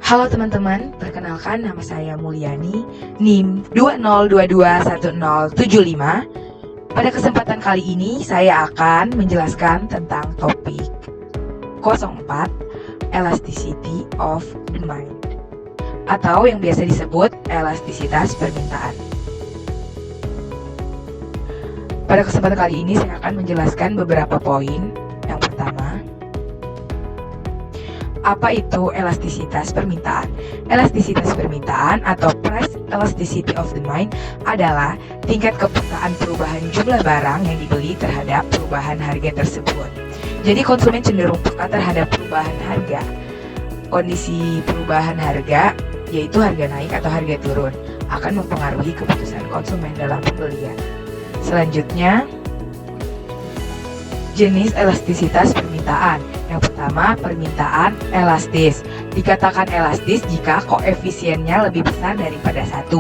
Halo teman-teman, perkenalkan nama saya Mulyani, NIM 20221075. Pada kesempatan kali ini saya akan menjelaskan tentang topik 04, Elasticity of the Mind, atau yang biasa disebut elastisitas permintaan. Pada kesempatan kali ini saya akan menjelaskan beberapa poin. Yang pertama, apa itu elastisitas permintaan? Elastisitas permintaan atau price elasticity of the mind adalah tingkat kepekaan perubahan jumlah barang yang dibeli terhadap perubahan harga tersebut. Jadi konsumen cenderung peka terhadap perubahan harga. Kondisi perubahan harga, yaitu harga naik atau harga turun, akan mempengaruhi keputusan konsumen dalam pembelian. Selanjutnya, jenis elastisitas permintaan. Yang pertama, permintaan elastis. Dikatakan elastis jika koefisiennya lebih besar daripada 1.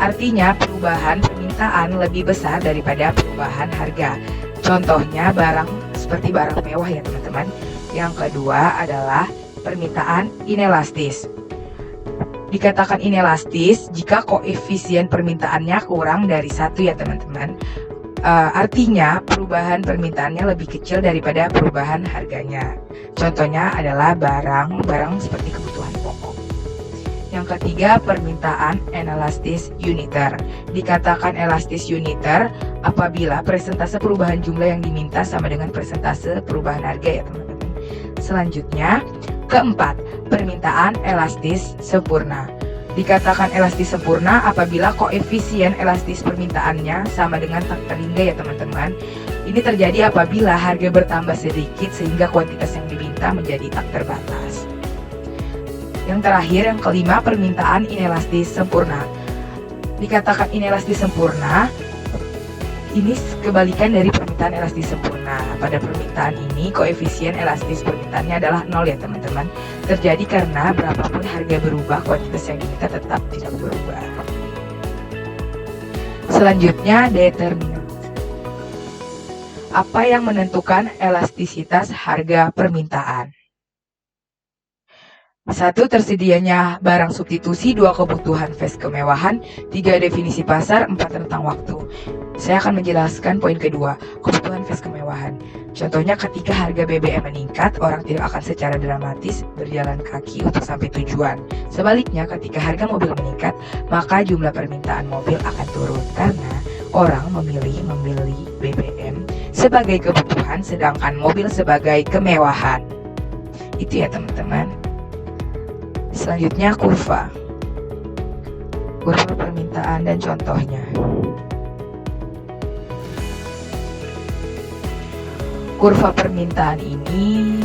Artinya perubahan permintaan lebih besar daripada perubahan harga. Contohnya barang seperti barang mewah ya teman-teman. Yang kedua adalah permintaan inelastis. Dikatakan inelastis jika koefisien permintaannya kurang dari 1 ya teman-teman. Artinya perubahan permintaannya lebih kecil daripada perubahan harganya. Contohnya adalah barang seperti kebutuhan pokok. Yang ketiga, permintaan inelastis uniter. Dikatakan elastis uniter apabila persentase perubahan jumlah yang diminta sama dengan persentase perubahan harga ya teman-teman. Selanjutnya, keempat, permintaan elastis sempurna. Dikatakan elastis sempurna apabila koefisien elastis permintaannya sama dengan tak terhingga ya teman-teman. Ini terjadi apabila harga bertambah sedikit sehingga kuantitas yang diminta menjadi tak terbatas. Yang terakhir, yang kelima, permintaan inelastis sempurna. Dikatakan inelastis sempurna, ini kebalikan dari permintaan elastis sempurna. Pada permintaan ini, koefisien elastis permintaannya adalah 0 ya teman-teman. Terjadi karena berapapun harga berubah, kuantitas yang diminta tetap tidak berubah. Selanjutnya, determinant. Apa yang menentukan elastisitas harga permintaan? 1. Tersedianya barang substitusi. 2. Kebutuhan fast kemewahan. 3. Definisi pasar. 4. Rentang waktu. Saya akan menjelaskan poin kedua, kebutuhan fast kemewahan. Contohnya ketika harga BBM meningkat, orang tidak akan secara dramatis berjalan kaki untuk sampai tujuan. Sebaliknya, ketika harga mobil meningkat, maka jumlah permintaan mobil akan turun karena orang memilih BBM sebagai kebutuhan sedangkan mobil sebagai kemewahan. Itu ya teman-teman. Selanjutnya, kurva permintaan dan contohnya. Kurva permintaan ini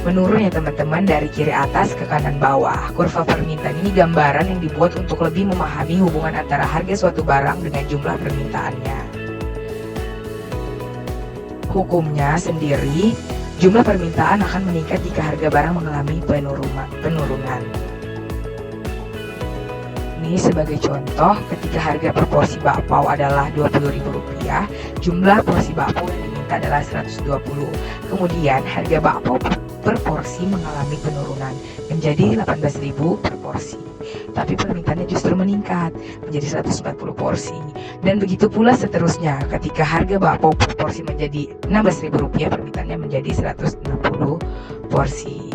menurun ya teman-teman dari kiri atas ke kanan bawah. Kurva permintaan ini gambaran yang dibuat untuk lebih memahami hubungan antara harga suatu barang dengan jumlah permintaannya. Hukumnya sendiri, jumlah permintaan akan meningkat jika harga barang mengalami penurunan. Ini sebagai contoh, ketika harga per porsi bakpao adalah Rp20.000, jumlah porsi bakpao yang diminta adalah 120. Kemudian harga bakpao per porsi mengalami penurunan menjadi 18.000 per porsi. Tapi permintaannya justru meningkat menjadi 140 porsi. Dan begitu pula seterusnya, ketika harga bakpao per porsi menjadi Rp16.000, permintaannya menjadi 160 porsi.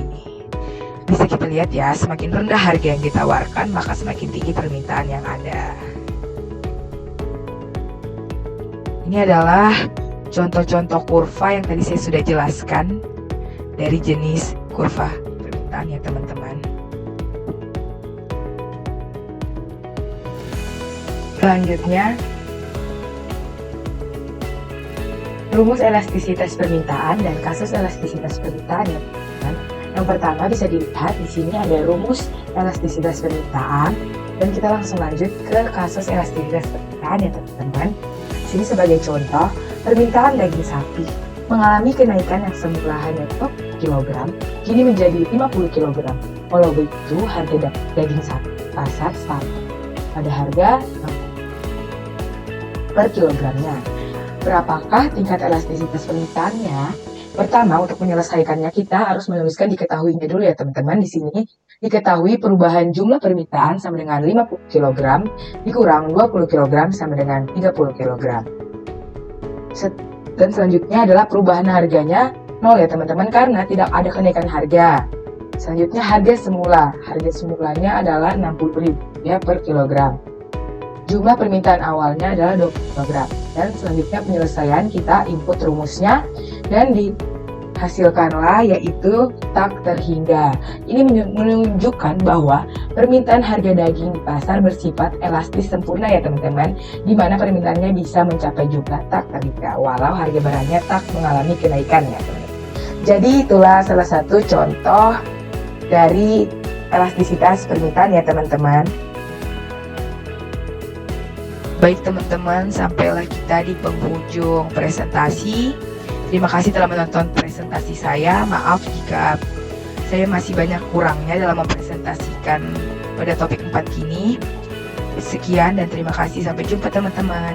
Bisa kita lihat ya, semakin rendah harga yang ditawarkan, maka semakin tinggi permintaan yang ada. Ini adalah contoh-contoh kurva yang tadi saya sudah jelaskan dari jenis kurva permintaan ya teman-teman. Selanjutnya, rumus elastisitas permintaan dan kasus elastisitas permintaan ya teman-teman. Yang pertama bisa dilihat di sini ada rumus elastisitas permintaan dan kita langsung lanjut ke kasus elastisitas permintaan ya teman-teman. Di sini sebagai contoh, permintaan daging sapi mengalami kenaikan yang semulahannya per kilogram kini menjadi 50 kg. Walau begitu, harga daging sapi pasar stabil pada harga per kilogramnya. Berapakah tingkat elastisitas permintaannya? Pertama, untuk menyelesaikannya kita harus menuliskan diketahuinya dulu ya teman-teman. Di sini diketahui perubahan jumlah permintaan sama dengan 50 kg dikurang 20 kg sama dengan 30 kg. Dan selanjutnya adalah perubahan harganya 0 ya teman-teman, karena tidak ada kenaikan harga. Selanjutnya harga semula. Harga semulanya adalah Rp60.000 per kilogram. Jumlah permintaan awalnya adalah 20 kg. Dan selanjutnya penyelesaian kita input rumusnya dan dihasilkanlah yaitu tak terhingga. Ini menunjukkan bahwa permintaan harga daging di pasar bersifat elastis sempurna ya teman-teman, di mana permintaannya bisa mencapai jumlah tak terhingga walau harga barangnya tak mengalami kenaikan ya teman-teman. Jadi itulah salah satu contoh dari elastisitas permintaan ya teman-teman. Baik teman-teman, sampailah kita di penghujung presentasi. Terima kasih telah menonton presentasi saya. Maaf jika saya masih banyak kurangnya dalam mempresentasikan pada topik 4 ini. Sekian dan terima kasih. Sampai jumpa teman-teman.